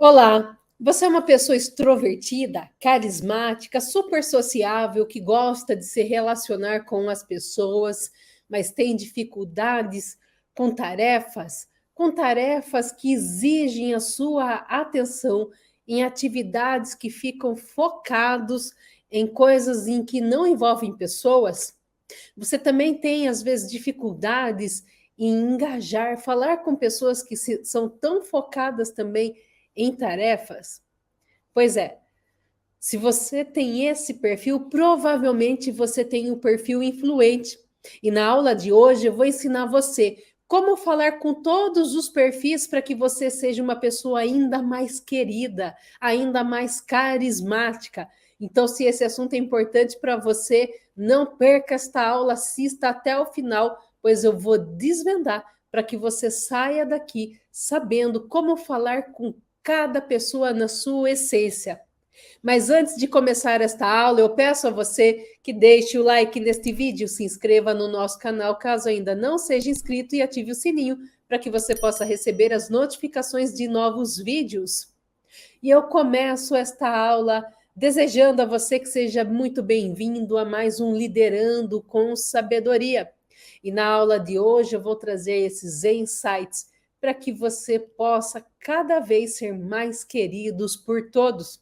Olá, você é uma pessoa extrovertida, carismática, super sociável, que gosta de se relacionar com as pessoas, mas tem dificuldades com tarefas que exigem a sua atenção em atividades que ficam focados em coisas em que não envolvem pessoas. Você também tem, às vezes, dificuldades em engajar, falar com pessoas que são tão focadas também em tarefas? Pois é, se você tem esse perfil, provavelmente você tem o perfil influente. E na aula de hoje eu vou ensinar você como falar com todos os perfis para que você seja uma pessoa ainda mais querida, ainda mais carismática. Então, se esse assunto é importante para você, não perca esta aula, assista até o final, pois eu vou desvendar para que você saia daqui sabendo como falar com cada pessoa na sua essência. Mas antes de começar esta aula, eu peço a você que deixe o like neste vídeo, se inscreva no nosso canal caso ainda não seja inscrito e ative o sininho para que você possa receber as notificações de novos vídeos. E eu começo esta aula desejando a você que seja muito bem-vindo a mais um Liderando com Sabedoria. E na aula de hoje eu vou trazer esses insights para que você possa cada vez ser mais queridos por todos.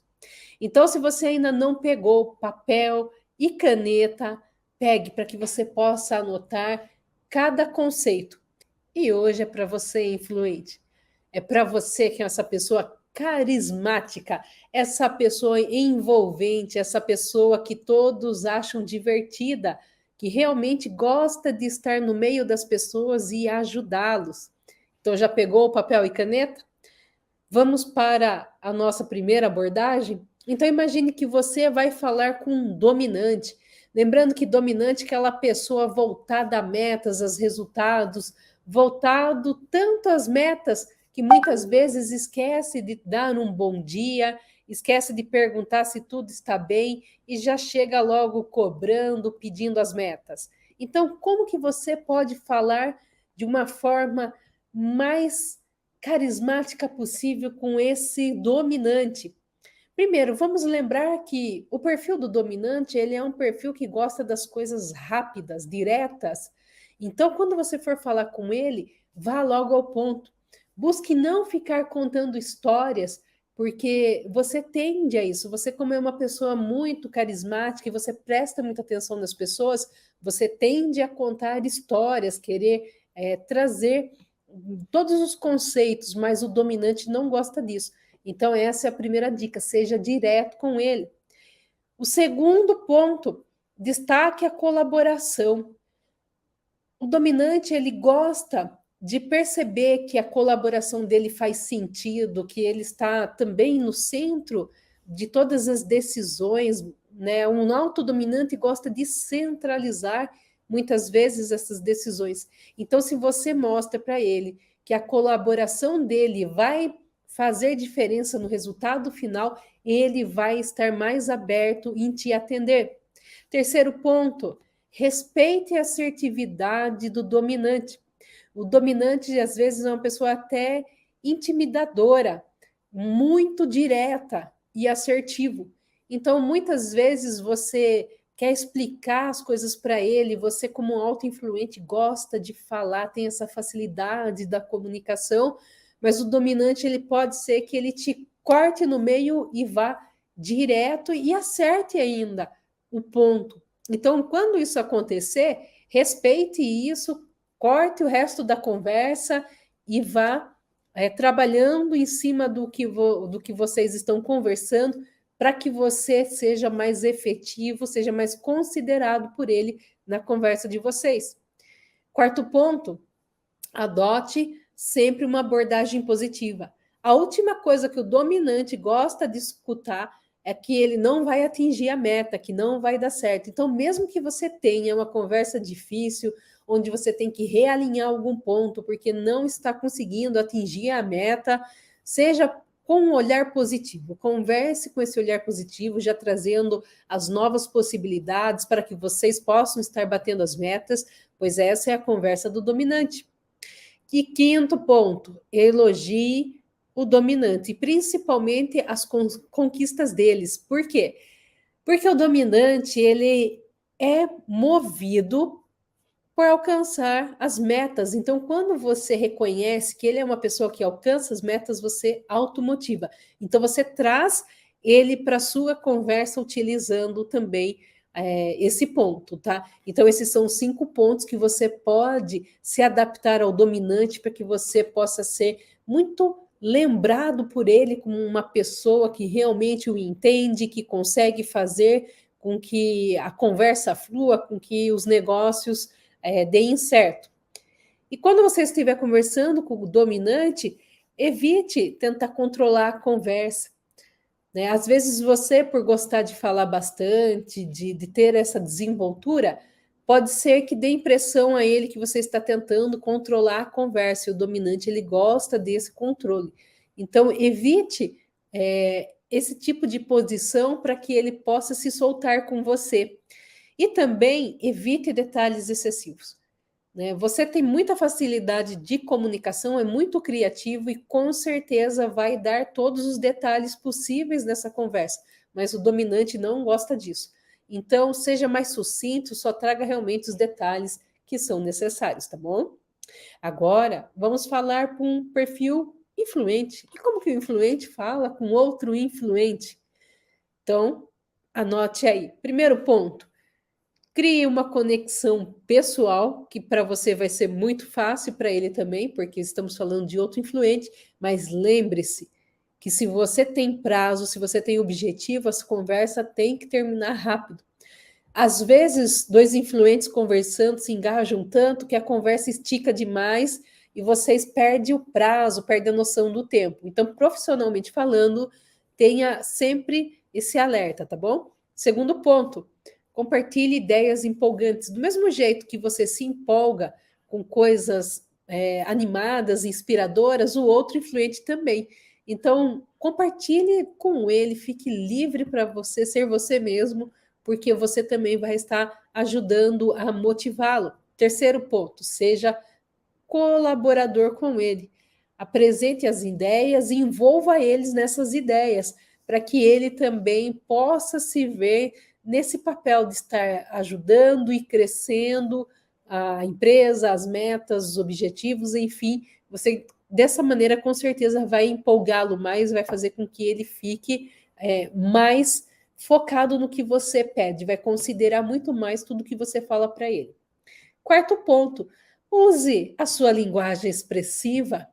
Então, se você ainda não pegou papel e caneta, pegue para que você possa anotar cada conceito. E hoje é para você, influente. É para você que é essa pessoa carismática, essa pessoa envolvente, essa pessoa que todos acham divertida, que realmente gosta de estar no meio das pessoas e ajudá-los. Então, já pegou o papel e caneta? Vamos para a nossa primeira abordagem? Então, imagine que você vai falar com um dominante. Lembrando que dominante é aquela pessoa voltada a metas, a resultados, voltado tanto às metas que muitas vezes esquece de dar um bom dia, esquece de perguntar se tudo está bem e já chega logo cobrando, pedindo as metas. Então, como que você pode falar de uma forma mais carismática possível com esse dominante? Primeiro, vamos lembrar que o perfil do dominante, ele é um perfil que gosta das coisas rápidas, diretas. Então, quando você for falar com ele, vá logo ao ponto. Busque não ficar contando histórias, porque você tende a isso. Você, como é uma pessoa muito carismática e você presta muita atenção nas pessoas, você tende a contar histórias, querer trazer todos os conceitos, mas o dominante não gosta disso. Então, essa é a primeira dica, seja direto com ele. O segundo ponto, destaque a colaboração. O dominante, ele gosta de perceber que a colaboração dele faz sentido, que ele está também no centro de todas as decisões, né? Um autodominante gosta de centralizar muitas vezes essas decisões. Então, se você mostra para ele que a colaboração dele vai fazer diferença no resultado final, ele vai estar mais aberto em te atender. Terceiro ponto, respeite a assertividade do dominante. O dominante, às vezes, é uma pessoa até intimidadora, muito direta e assertivo. Então, muitas vezes, você quer explicar as coisas para ele, você, como auto-influente, gosta de falar, tem essa facilidade da comunicação, mas o dominante, ele pode ser que ele te corte no meio e vá direto e acerte ainda o ponto. Então, quando isso acontecer, respeite isso, corte o resto da conversa e vá trabalhando em cima do que vocês estão conversando para que você seja mais efetivo, seja mais considerado por ele na conversa de vocês. Quarto ponto, adote sempre uma abordagem positiva. A última coisa que o dominante gosta de escutar é que ele não vai atingir a meta, que não vai dar certo. Então, mesmo que você tenha uma conversa difícil, onde você tem que realinhar algum ponto porque não está conseguindo atingir a meta, seja com um olhar positivo. Converse com esse olhar positivo, já trazendo as novas possibilidades para que vocês possam estar batendo as metas, pois essa é a conversa do dominante. E quinto ponto, elogie o dominante, principalmente as conquistas deles. Por quê? Porque o dominante, ele é movido por alcançar as metas. Então, quando você reconhece que ele é uma pessoa que alcança as metas, você automotiva. Então, você traz ele para a sua conversa utilizando também esse ponto, tá? Então, esses são 5 pontos que você pode se adaptar ao dominante para que você possa ser muito lembrado por ele como uma pessoa que realmente o entende, que consegue fazer com que a conversa flua, com que os negócios deem certo. E quando você estiver conversando com o dominante, evite tentar controlar a conversa. Né? Às vezes você, por gostar de falar bastante, de ter essa desenvoltura, pode ser que dê impressão a ele que você está tentando controlar a conversa, e o dominante ele gosta desse controle. Então, evite esse tipo de posição para que ele possa se soltar com você. E também evite detalhes excessivos. Né? Você tem muita facilidade de comunicação, é muito criativo e com certeza vai dar todos os detalhes possíveis nessa conversa, mas o dominante não gosta disso. Então, seja mais sucinto, só traga realmente os detalhes que são necessários, tá bom? Agora, vamos falar com um perfil influente. E como que o influente fala com outro influente? Então, anote aí. Primeiro ponto, crie uma conexão pessoal, que para você vai ser muito fácil, para ele também, porque estamos falando de outro influente, mas lembre-se que se você tem prazo, se você tem objetivo, essa conversa tem que terminar rápido. Às vezes, dois influentes conversando se engajam tanto que a conversa estica demais e vocês perdem o prazo, perdem a noção do tempo. Então, profissionalmente falando, tenha sempre esse alerta, tá bom? Segundo ponto, compartilhe ideias empolgantes. Do mesmo jeito que você se empolga com coisas animadas, inspiradoras, o outro influente também. Então, compartilhe com ele, fique livre para você ser você mesmo, porque você também vai estar ajudando a motivá-lo. Terceiro ponto, seja colaborador com ele. Apresente as ideias e envolva eles nessas ideias, para que ele também possa se ver nesse papel de estar ajudando e crescendo a empresa, as metas, os objetivos, enfim, você dessa maneira com certeza vai empolgá-lo mais, vai fazer com que ele fique mais focado no que você pede, vai considerar muito mais tudo que você fala para ele. Quarto ponto, use a sua linguagem expressiva.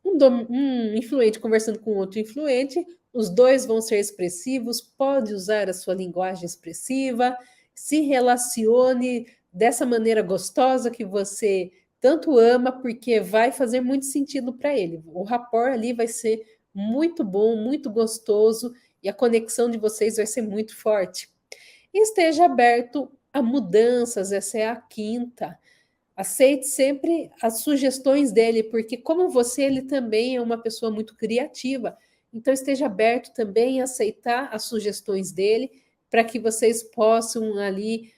Um influente conversando com outro influente, os dois vão ser expressivos, pode usar a sua linguagem expressiva, se relacione dessa maneira gostosa que você tanto ama, porque vai fazer muito sentido para ele. O rapport ali vai ser muito bom, muito gostoso e a conexão de vocês vai ser muito forte. E esteja aberto a mudanças, essa é a quinta. Aceite sempre as sugestões dele, porque como você, ele também é uma pessoa muito criativa. Então esteja aberto também a aceitar as sugestões dele, para que vocês possam ali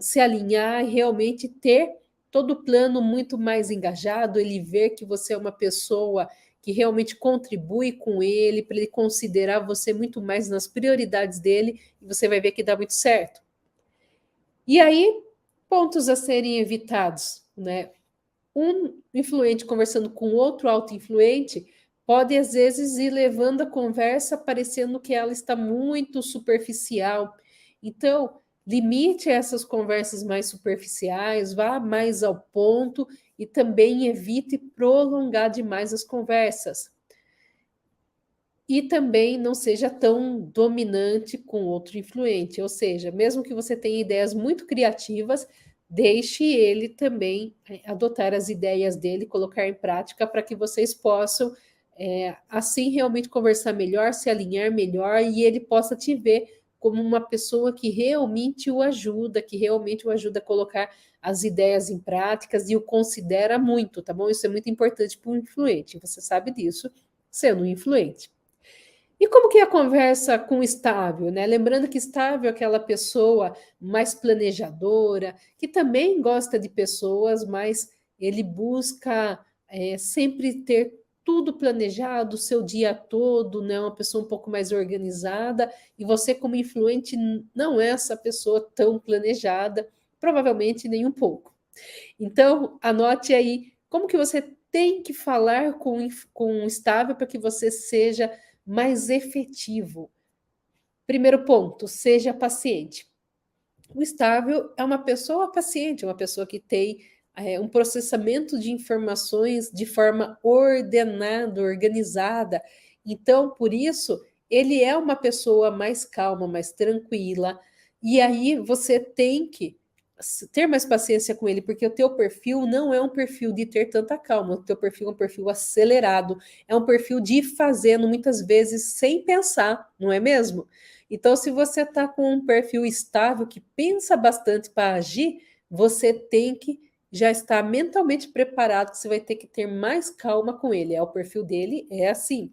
se alinhar e realmente ter todo o plano muito mais engajado, ele ver que você é uma pessoa que realmente contribui com ele, para ele considerar você muito mais nas prioridades dele, e você vai ver que dá muito certo. E aí, pontos a serem evitados, né? Um influente conversando com outro auto-influente pode, às vezes, ir levando a conversa parecendo que ela está muito superficial. Então, limite essas conversas mais superficiais, vá mais ao ponto e também evite prolongar demais as conversas. E também não seja tão dominante com outro influente, ou seja, mesmo que você tenha ideias muito criativas, deixe ele também adotar as ideias dele, colocar em prática para que vocês possam, assim, realmente conversar melhor, se alinhar melhor e ele possa te ver como uma pessoa que realmente o ajuda, que realmente o ajuda a colocar as ideias em práticas e o considera muito, tá bom? Isso é muito importante para o influente, você sabe disso, sendo um influente. E como que é a conversa com estável, né? Lembrando que estável é aquela pessoa mais planejadora, que também gosta de pessoas, mas ele busca sempre ter tudo planejado, o seu dia todo, né? Uma pessoa um pouco mais organizada, e você, como influente, não é essa pessoa tão planejada, provavelmente nem um pouco. Então, anote aí como que você tem que falar com o estável para que você seja mais efetivo. Primeiro ponto, seja paciente. O estável é uma pessoa paciente, uma pessoa que tem um processamento de informações de forma ordenada, organizada. Então, por isso, ele é uma pessoa mais calma, mais tranquila. E aí você tem que ter mais paciência com ele, porque o teu perfil não é um perfil de ter tanta calma, o teu perfil é um perfil acelerado, é um perfil de ir fazendo muitas vezes sem pensar, não é mesmo? Então, se você está com um perfil estável que pensa bastante para agir, você tem que já estar mentalmente preparado, que você vai ter que ter mais calma com ele. É o perfil dele, é assim.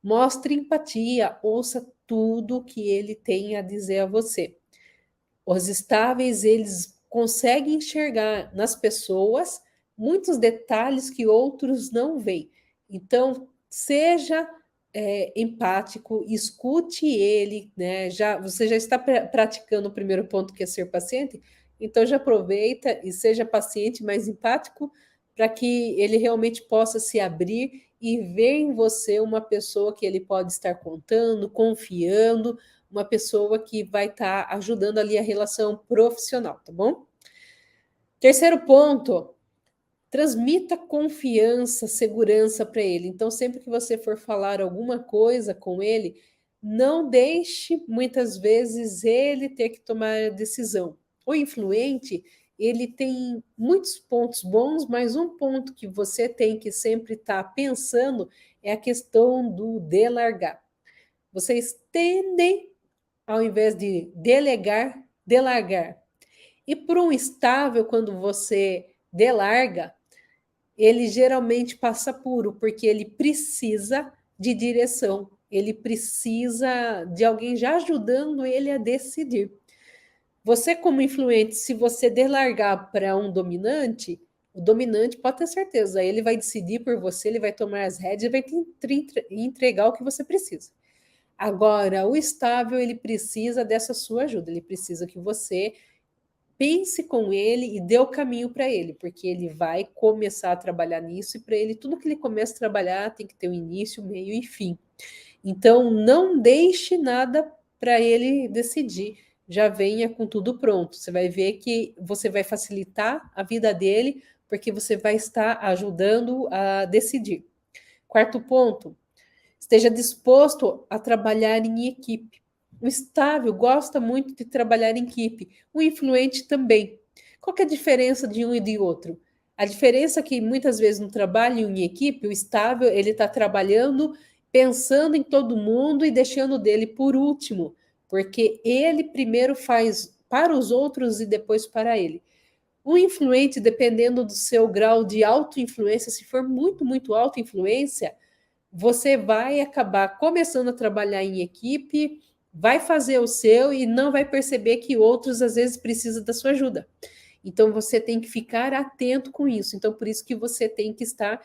Mostre empatia, ouça tudo que ele tem a dizer a você. Os estáveis, eles conseguem enxergar nas pessoas muitos detalhes que outros não veem. Então, seja empático, escute ele, né? Você já está praticando o primeiro ponto, que é ser paciente, então já aproveita e seja paciente, mais empático, para que ele realmente possa se abrir e ver em você uma pessoa que ele pode estar contando, confiando, uma pessoa que vai estar ajudando ali a relação profissional, tá bom? Terceiro ponto, transmita confiança, segurança para ele. Então, sempre que você for falar alguma coisa com ele, não deixe muitas vezes ele ter que tomar a decisão. O influente, ele tem muitos pontos bons, mas um ponto que você tem que sempre estar pensando é a questão do delargar. Vocês tendem, ao invés de delegar, delargar. E para um estável, quando você delarga, ele geralmente passa puro, porque ele precisa de direção, ele precisa de alguém já ajudando ele a decidir. Você, como influente, se você delargar para um dominante, o dominante pode ter certeza, ele vai decidir por você, ele vai tomar as rédeas e vai te entregar o que você precisa. Agora, o estável, ele precisa dessa sua ajuda, ele precisa que você pense com ele e dê o caminho para ele, porque ele vai começar a trabalhar nisso, e para ele, tudo que ele começa a trabalhar tem que ter um início, meio e fim. Então, não deixe nada para ele decidir, já venha com tudo pronto. Você vai ver que você vai facilitar a vida dele, porque você vai estar ajudando a decidir. Quarto ponto, esteja disposto a trabalhar em equipe. O estável gosta muito de trabalhar em equipe, o influente também. Qual que é a diferença de um e de outro? A diferença é que muitas vezes no trabalho em equipe, o estável ele está trabalhando pensando em todo mundo e deixando dele por último, porque ele primeiro faz para os outros e depois para ele. O influente, dependendo do seu grau de autoinfluência, se for muito, muito autoinfluência, você vai acabar começando a trabalhar em equipe, vai fazer o seu e não vai perceber que outros às vezes precisam da sua ajuda. Então você tem que ficar atento com isso. Então, por isso que você tem que estar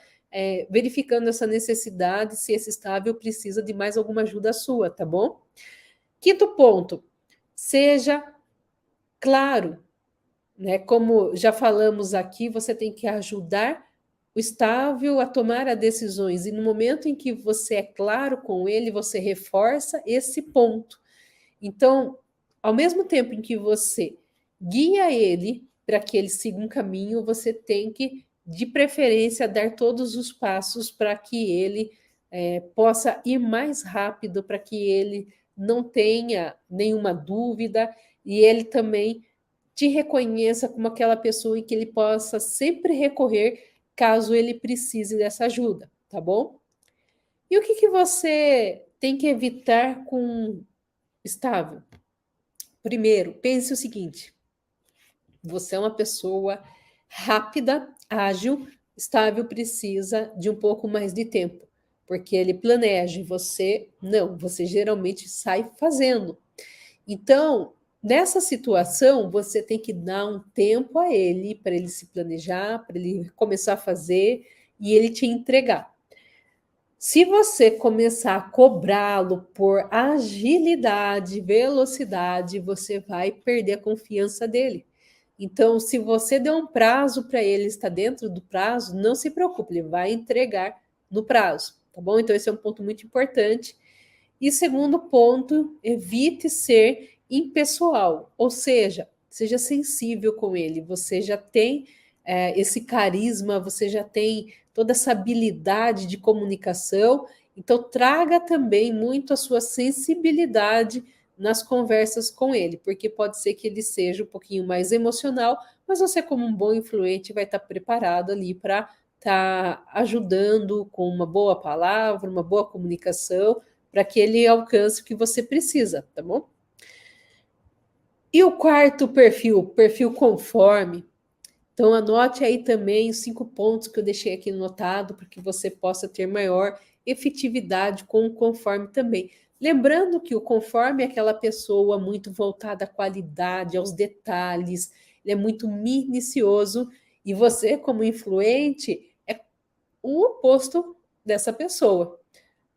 verificando essa necessidade, se esse estável precisa de mais alguma ajuda sua, tá bom? Quinto ponto, seja claro, né? Como já falamos aqui, você tem que ajudar o estável a tomar as decisões, e no momento em que você é claro com ele, você reforça esse ponto. Então, ao mesmo tempo em que você guia ele para que ele siga um caminho, você tem que, de preferência, dar todos os passos para que ele possa ir mais rápido, para que ele não tenha nenhuma dúvida e ele também te reconheça como aquela pessoa em que ele possa sempre recorrer caso ele precise dessa ajuda, tá bom? E o que você tem que evitar com estável? Primeiro, pense o seguinte: você é uma pessoa rápida, ágil, estável, precisa de um pouco mais de tempo, porque ele planeja e você não, você geralmente sai fazendo. Então, nessa situação, você tem que dar um tempo a ele para ele se planejar, para ele começar a fazer e ele te entregar. Se você começar a cobrá-lo por agilidade, velocidade, você vai perder a confiança dele. Então, se você deu um prazo para ele, está dentro do prazo, não se preocupe, ele vai entregar no prazo, tá bom? Então, esse é um ponto muito importante. E segundo ponto, evite ser impessoal, ou seja, seja sensível com ele. Você já tem esse carisma, você já tem toda essa habilidade de comunicação, então traga também muito a sua sensibilidade nas conversas com ele, porque pode ser que ele seja um pouquinho mais emocional, mas você, como um bom influente, vai estar preparado ali para estar ajudando com uma boa palavra, uma boa comunicação, para que ele alcance o que você precisa, tá bom? E o quarto perfil conforme. Então, anote aí também os 5 pontos que eu deixei aqui anotado, para que você possa ter maior efetividade com o conforme também. Lembrando que o conforme é aquela pessoa muito voltada à qualidade, aos detalhes, ele é muito minucioso, e você, como influente, é o oposto dessa pessoa,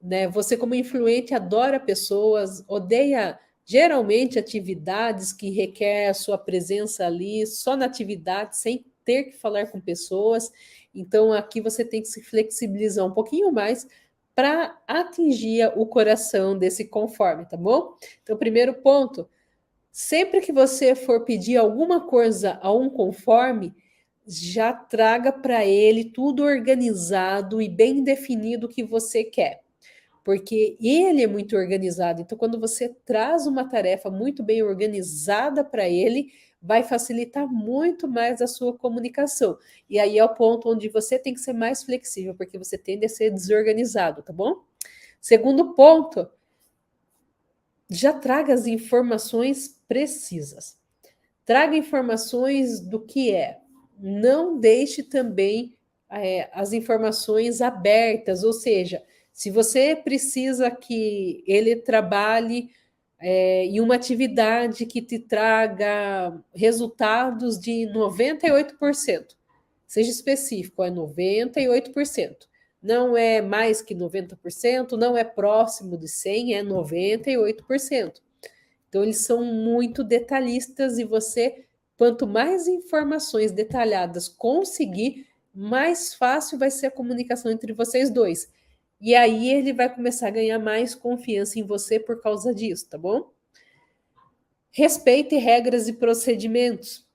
né? Você, como influente, adora pessoas, odeia geralmente atividades que requer a sua presença ali, só na atividade, sem ter que falar com pessoas. Então, aqui você tem que se flexibilizar um pouquinho mais para atingir o coração desse conforme, tá bom? Então, primeiro ponto, sempre que você for pedir alguma coisa a um conforme, já traga para ele tudo organizado e bem definido o que você quer, porque ele é muito organizado. Então, quando você traz uma tarefa muito bem organizada para ele, vai facilitar muito mais a sua comunicação. E aí é o ponto onde você tem que ser mais flexível, porque você tende a ser desorganizado, tá bom? Segundo ponto, já traga as informações precisas. Traga informações do que é. Não deixe também as informações abertas, ou seja, se você precisa que ele trabalhe em uma atividade que te traga resultados de 98%, seja específico, é 98%. Não é mais que 90%, não é próximo de 100%, é 98%. Então, eles são muito detalhistas e você, quanto mais informações detalhadas conseguir, mais fácil vai ser a comunicação entre vocês dois. E aí ele vai começar a ganhar mais confiança em você por causa disso, tá bom? Respeite regras e procedimentos.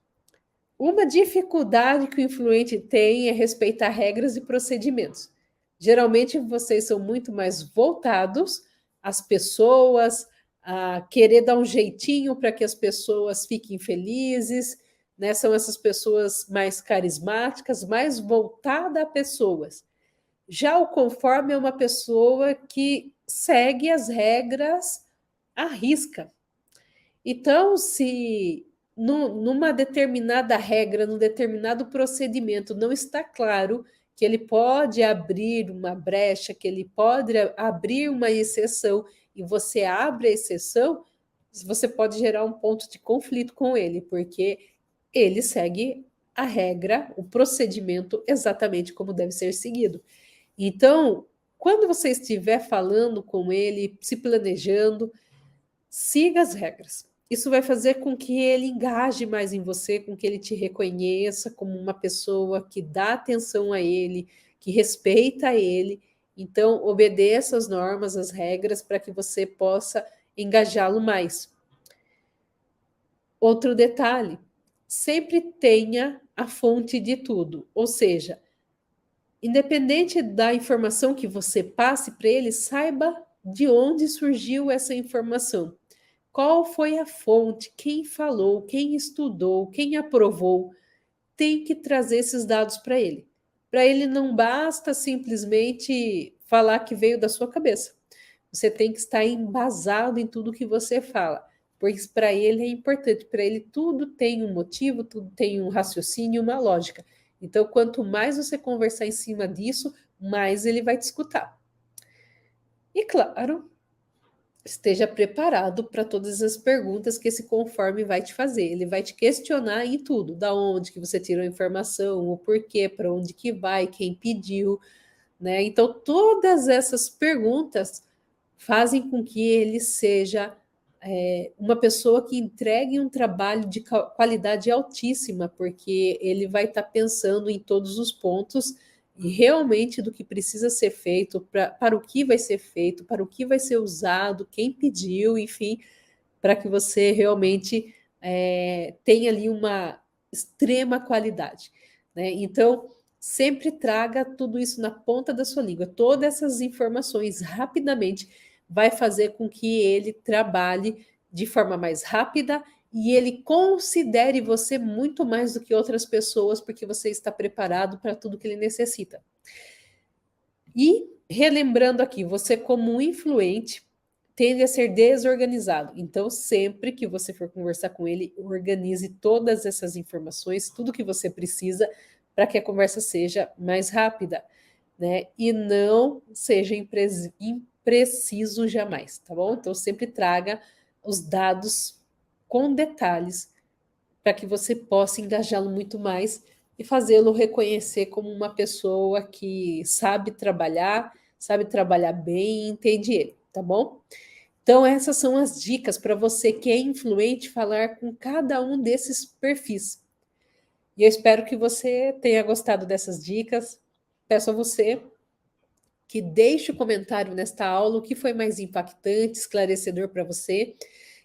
Uma dificuldade que o influente tem é respeitar regras e procedimentos. Geralmente vocês são muito mais voltados às pessoas, a querer dar um jeitinho para que as pessoas fiquem felizes, né? São essas pessoas mais carismáticas, mais voltada a pessoas. Já o conforme é uma pessoa que segue as regras à risca. Então, se numa determinada regra, num determinado procedimento, não está claro que ele pode abrir uma brecha, que ele pode abrir uma exceção, e você abre a exceção, você pode gerar um ponto de conflito com ele, porque ele segue a regra, o procedimento exatamente como deve ser seguido. Então, quando você estiver falando com ele, se planejando, siga as regras. Isso vai fazer com que ele engaje mais em você, com que ele te reconheça como uma pessoa que dá atenção a ele, que respeita ele. Então, obedeça as normas, as regras, para que você possa engajá-lo mais. Outro detalhe: sempre tenha a fonte de tudo, ou seja, independente da informação que você passe para ele, saiba de onde surgiu essa informação. Qual foi a fonte? Quem falou? Quem estudou? Quem aprovou? Tem que trazer esses dados para ele. Para ele não basta simplesmente falar que veio da sua cabeça. Você tem que estar embasado em tudo que você fala, pois para ele é importante. Para ele tudo tem um motivo, tudo tem um raciocínio, uma lógica. Então, quanto mais você conversar em cima disso, mais ele vai te escutar. E claro, esteja preparado para todas as perguntas que esse conforme vai te fazer. Ele vai te questionar em tudo, da onde que você tirou a informação, o porquê, para onde que vai, quem pediu, né? Então, todas essas perguntas fazem com que ele seja uma pessoa que entregue um trabalho de qualidade altíssima, porque ele vai estar pensando em todos os pontos e realmente do que precisa ser feito, para o que vai ser feito, para o que vai ser usado, quem pediu, enfim, para que você realmente tenha ali uma extrema qualidade, né? Então, sempre traga tudo isso na ponta da sua língua, todas essas informações rapidamente vai fazer com que ele trabalhe de forma mais rápida e ele considere você muito mais do que outras pessoas, porque você está preparado para tudo que ele necessita. E relembrando aqui, você como um influente tende a ser desorganizado. Então, sempre que você for conversar com ele, organize todas essas informações, tudo que você precisa para que a conversa seja mais rápida, né? E não seja impreciso jamais, tá bom? Então, sempre traga os dados com detalhes para que você possa engajá-lo muito mais e fazê-lo reconhecer como uma pessoa que sabe trabalhar bem e entende ele, tá bom? Então, essas são as dicas para você que é influente falar com cada um desses perfis. E eu espero que você tenha gostado dessas dicas. Peço a você que deixe o comentário nesta aula o que foi mais impactante, esclarecedor para você.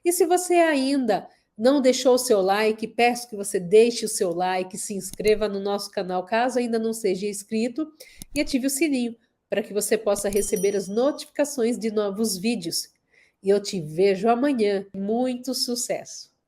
E se você ainda não deixou o seu like, peço que você deixe o seu like, se inscreva no nosso canal caso ainda não seja inscrito e ative o sininho para que você possa receber as notificações de novos vídeos. E eu te vejo amanhã. Muito sucesso!